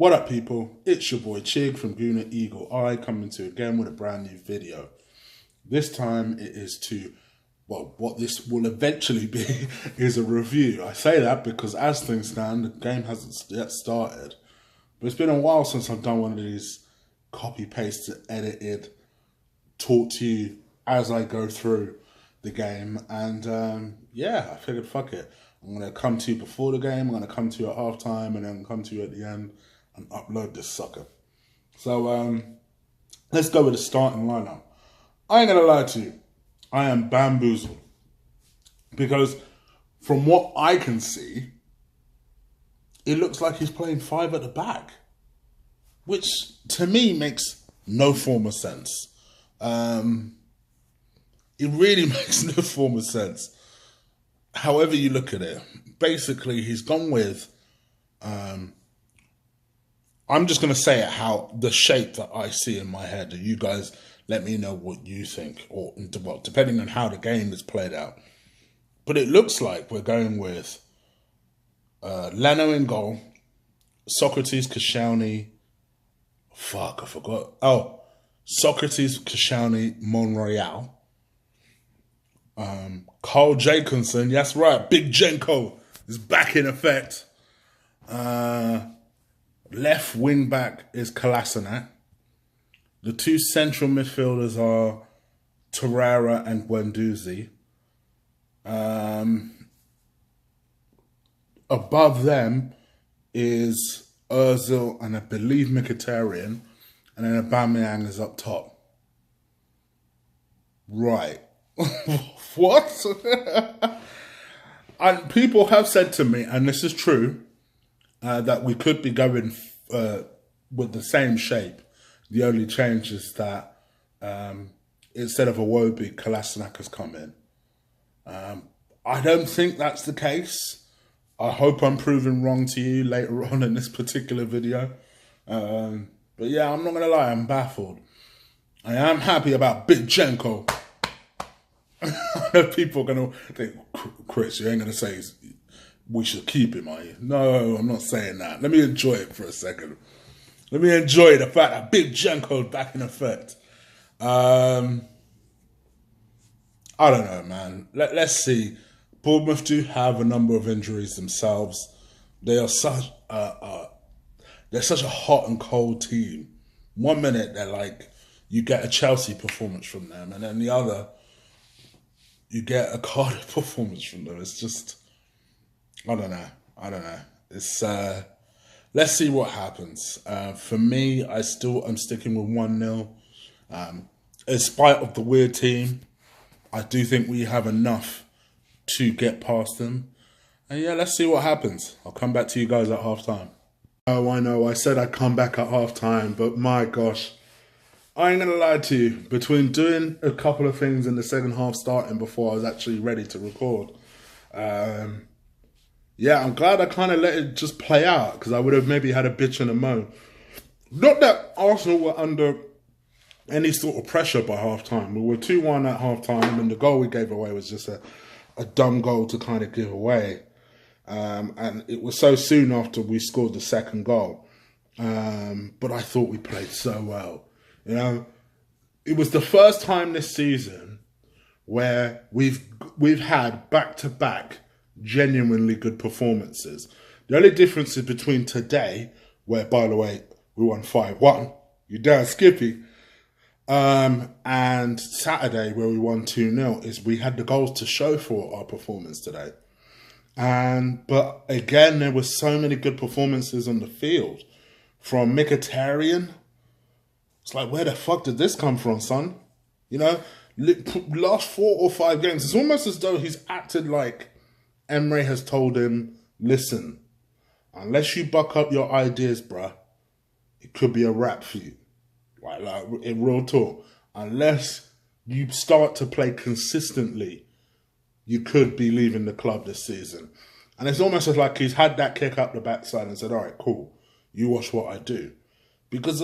What up, people? It's your boy Chig from Guna Eagle Eye coming to you again with a brand new video. This time it is to, well, what this will eventually be is a review. I say that because as things stand, the game hasn't yet started. But it's been a while since I've done one of these copy-pasted, edited, talk to you as I go through the game. And yeah, I figured, fuck it. I'm going to come to you before the game, I'm going to come to you at halftime, and then come to you at the end and upload this sucker. So let's go with the starting lineup. I ain't going to lie to you. I am bamboozled. Because from what I can see, it looks like he's playing 5 at the back. Which, to me, makes no form of sense. It really makes no form of sense. However you look at it. Basically, he's gone with... I'm just going to say it how the shape that I see in my head. And you guys let me know what you think. Or, well, depending on how the game is played out. But it looks like we're going with Leno in goal. Socrates, Koscielny. Fuck, I forgot. Oh, Socrates, Koscielny, Monreal. Carl Jacobson. That's right. Big Jenko is back in effect. Left wing back is Kolasinac. The two central midfielders are Torreira and Guendouzi. Above them is Ozil and I believe Mkhitaryan, and then Aubameyang is up top. Right. What? And people have said to me, and this is true, that we could be going with the same shape. The only change is that instead of Iwobi, Kolasinac has come in. I don't think that's the case. I hope I'm proven wrong to you later on in this particular video. But yeah, I'm not going to lie, I'm baffled. I am happy about Big Jenko. I know people are going to think, Chris, you ain't going to say we should keep him, are you? No, I'm not saying that. Let me enjoy it for a second. Let me enjoy the fact that Big Jenko is back in effect. I don't know, man. Let's see. Bournemouth do have a number of injuries themselves. They are they're such a hot and cold team. 1 minute they're like, you get a Chelsea performance from them, and then the other, you get a Cardiff performance from them. It's just, I don't know. It's let's see what happens. For me, I'm sticking with 1-0. In spite of the weird team, I do think we have enough to get past them. And yeah, let's see what happens. I'll come back to you guys at halftime. Oh, I know. I said I'd come back at halftime, but my gosh, I ain't gonna lie to you. Between doing a couple of things in the second half starting before I was actually ready to record, yeah, I'm glad I kind of let it just play out, because I would have maybe had a bitch and a moan. Not that Arsenal were under any sort of pressure by half-time. We were 2-1 at half-time, and the goal we gave away was just a dumb goal to kind of give away. And it was so soon after we scored the second goal. But I thought we played so well. You know, it was the first time this season where we've had back-to-back genuinely good performances. The only difference is between today, where, by the way, we won 5-1, you damn Skippy, and Saturday, where we won 2-0, is we had the goals to show for our performance today. But again, there were so many good performances on the field. From Mkhitaryan, it's like, where the fuck did this come from, son? You know, last 4 or 5 games, it's almost as though he's acted like Emery has told him, listen, unless you buck up your ideas, bruh, it could be a wrap for you. Like in real talk. Unless you start to play consistently, you could be leaving the club this season. And it's almost as like he's had that kick up the backside and said, all right, cool, you watch what I do. Because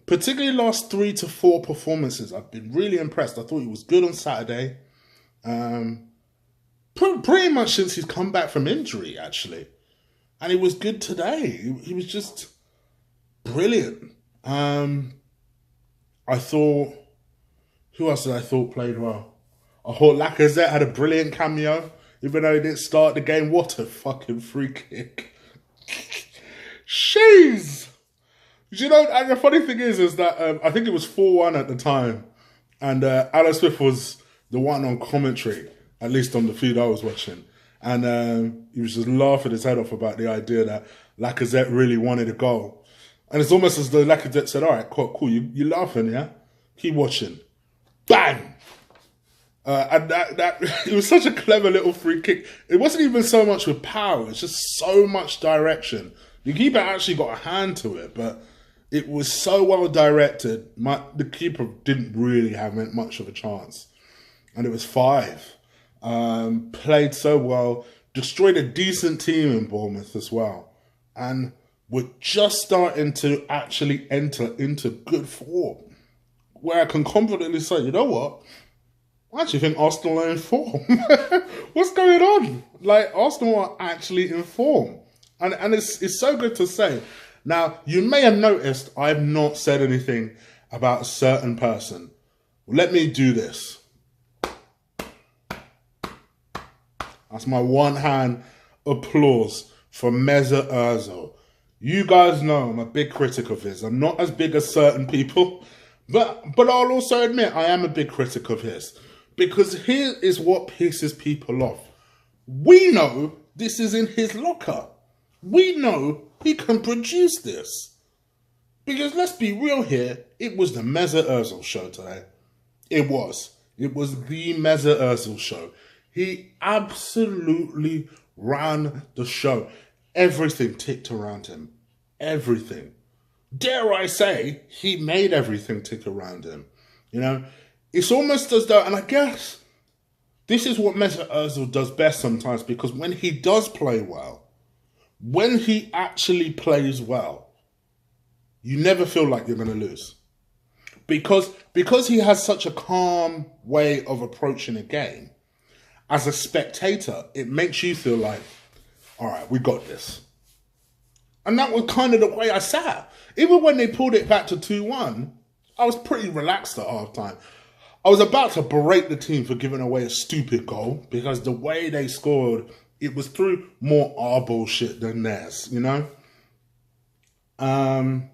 particularly last 3 to 4 performances, I've been really impressed. I thought he was good on Saturday. Pretty much since he's come back from injury, actually. And he was good today. He was just brilliant. I thought, who else did I thought played well? I thought Lacazette had a brilliant cameo, even though he didn't start the game. What a fucking free kick. Jeez. You know, and the funny thing is that I think it was 4-1 at the time. And Alan Smith was the one on commentary, at least on the feed I was watching. And he was just laughing his head off about the idea that Lacazette really wanted a goal. And it's almost as though Lacazette said, all right, cool, you're laughing, yeah? Keep watching. Bang! And that it was such a clever little free kick. It wasn't even so much with power, it's just so much direction. The keeper actually got a hand to it, but it was so well directed, the keeper didn't really have much of a chance. And it was 5. Played so well, destroyed a decent team in Bournemouth as well. And we're just starting to actually enter into good form, where I can confidently say, you know what? I actually think Arsenal are in form. What's going on? Like, Arsenal are actually in form. And it's so good to say. Now, you may have noticed I've not said anything about a certain person. Let me do this. That's my one-hand applause for Mesut Ozil. You guys know I'm a big critic of his. I'm not as big as certain people, but I'll also admit I am a big critic of his. Because here is what pisses people off. We know this is in his locker. We know he can produce this. Because let's be real here, it was the Mesut Ozil show today. It was. It was the Mesut Ozil show. He absolutely ran the show. Everything ticked around him. Everything. Dare I say, he made everything tick around him. You know, it's almost as though, and I guess this is what Mesut Ozil does best sometimes, because when he does play well, when he actually plays well, you never feel like you're going to lose. Because he has such a calm way of approaching a game, as a spectator, it makes you feel like, all right, we got this. And that was kind of the way I sat. Even when they pulled it back to 2-1, I was pretty relaxed at halftime. I was about to berate the team for giving away a stupid goal, because the way they scored, it was through more our bullshit than theirs, you know? But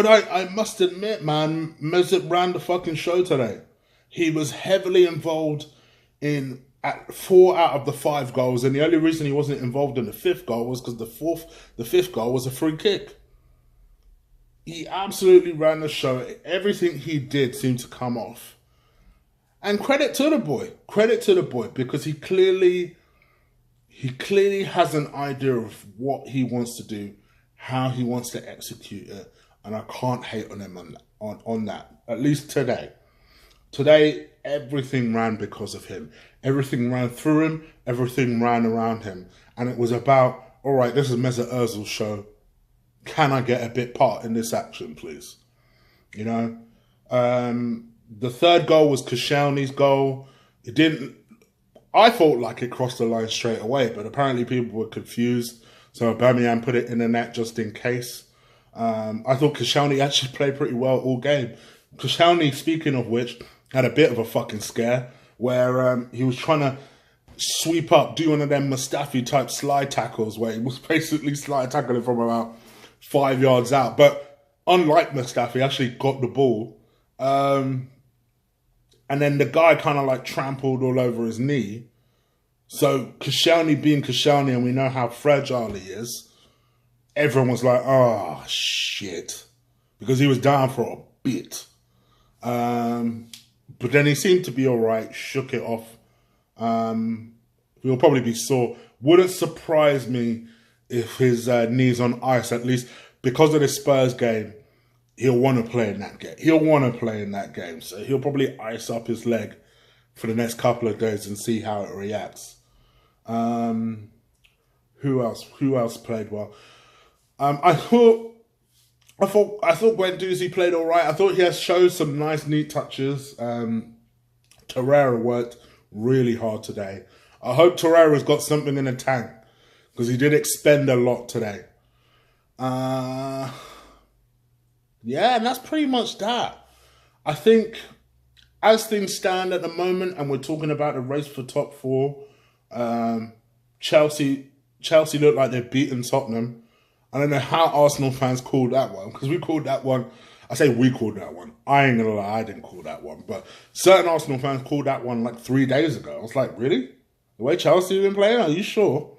I must admit, man, Mesut ran the fucking show today. He was heavily involved in 4 out of the 5 goals, and the only reason he wasn't involved in the 5th goal was because the 5th goal was a free kick. He absolutely ran the show. Everything he did seemed to come off. And credit to the boy. Credit to the boy, because he clearly has an idea of what he wants to do, how he wants to execute it, and I can't hate on him on that. At least today. Today, everything ran because of him. Everything ran through him. Everything ran around him. And it was about, all right, this is Mesut Ozil's show. Can I get a bit part in this action, please? You know? The 3rd goal was Koscielny's goal. It didn't... I thought like it crossed the line straight away, but apparently people were confused. So Aubameyang put it in the net just in case. I thought Koscielny actually played pretty well all game. Koscielny, speaking of which, had a bit of a fucking scare where he was trying to sweep up, do one of them Mustafi type slide tackles where he was basically slide tackling from about 5 yards out. But unlike Mustafi, actually got the ball. And then the guy kind of like trampled all over his knee. So Koscielny being Koscielny, and we know how fragile he is, everyone was like, oh, shit. Because he was down for a bit. But then he seemed to be all right, shook it off. He'll probably be sore. Wouldn't surprise me if his knee's on ice, at least because of the Spurs game. He'll want to play in that game. He'll want to play in that game. So he'll probably ice up his leg for the next couple of days and see how it reacts. Who else played well? I thought Guendouzi played all right. I thought he has showed some nice, neat touches. Torreira worked really hard today. I hope Torreira's got something in the tank, because he did expend a lot today. Yeah, and that's pretty much that. I think as things stand at the moment, and we're talking about the race for top four, Chelsea look like they've beaten Tottenham. I don't know how Arsenal fans called that one, because we called that one. I say we called that one. I ain't gonna lie, I didn't call that one. But certain Arsenal fans called that one like 3 days ago. I was like, really? The way Chelsea have been playing? Are you sure?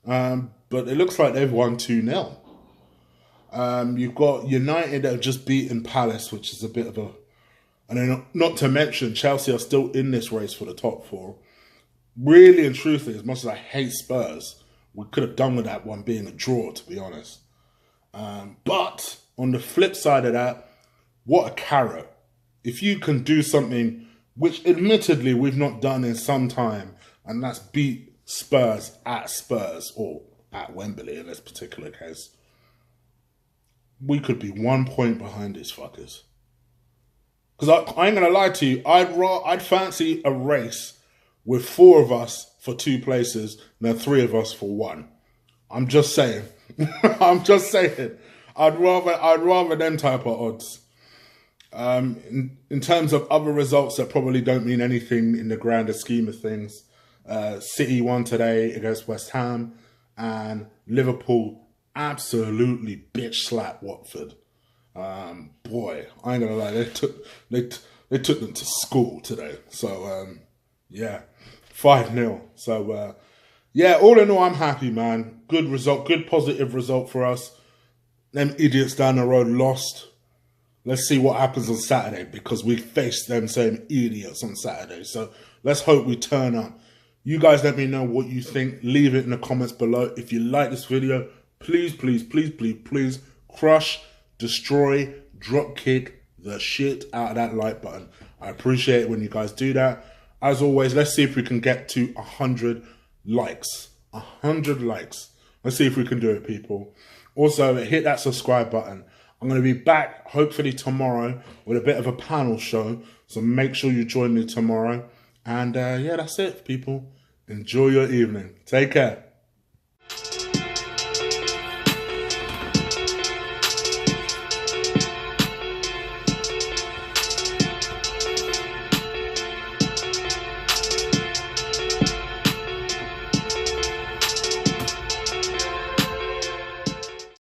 But it looks like they've won 2-0. You've got United that have just beaten Palace, which is a bit of a... And then not to mention, Chelsea are still in this race for the top four. Really and truthfully, as much as I hate Spurs, we could have done with that one being a draw, to be honest. But on the flip side of that, what a carrot. If you can do something which admittedly we've not done in some time, and that's beat Spurs, or at Wembley in this particular case, we could be 1 point behind these fuckers. Because I ain't going to lie to you, I'd fancy a race with 4 of us for 2 places than 3 of us for 1. I'm just saying. I'm just saying. I'd rather them type of odds. In terms of other results that probably don't mean anything in the grander scheme of things, City won today against West Ham, and Liverpool absolutely bitch slapped Watford. Boy, I ain't gonna lie, they took them to school today. So yeah, 5-0. So yeah, all in all, I'm happy, man. Good result, good positive result for us. Them idiots down the road lost. Let's see what happens on Saturday, because we faced them same idiots on Saturday. So let's hope we turn up. You guys let me know what you think. Leave it in the comments below. If you like this video, please, please, please, please, please crush, destroy, drop kick the shit out of that like button. I appreciate it when you guys do that. As always, let's see if we can get to 100 likes. 100 likes. Let's see if we can do it, people. Also, hit that subscribe button. I'm going to be back, hopefully tomorrow, with a bit of a panel show. So make sure you join me tomorrow. And yeah, that's it, people. Enjoy your evening. Take care.